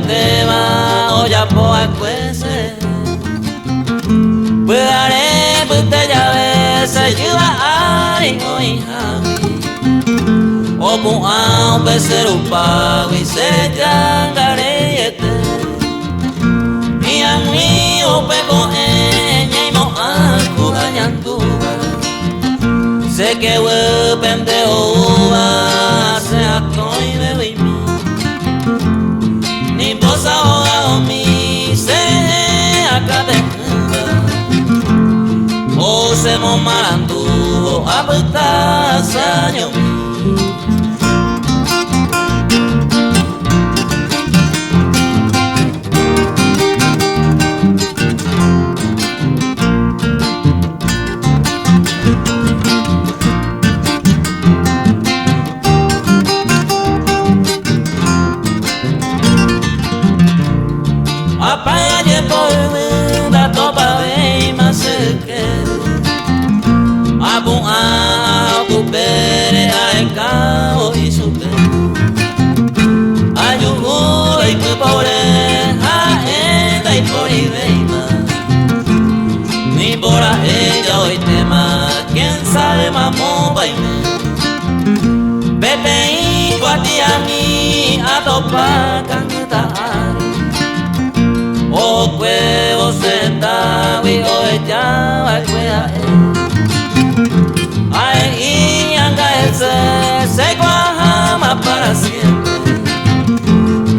tema o ya po akwese Puare pute ya se yuba ai oi hawi Opu au beseru pawi se jangarete Yang mi ope ko nyai mo aku ganyantuba Se que wepende oa se akoi bewi mi Ni posa oa mi se akade O se mo maranduo apeta sanyo Apaya je por da topa ve mas que Abu abu bere ai cao i sube Ayuhu i pobre ha dai por i veima Ni bora ella hoy tema quién sabe mamó baime Bebe i guatia mi a topa canta O huevo sentawi o ella va cuea Ay y anga se guajama para siempre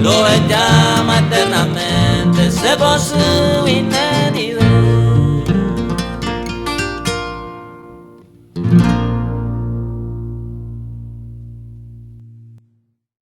Lo llama eternamente se posee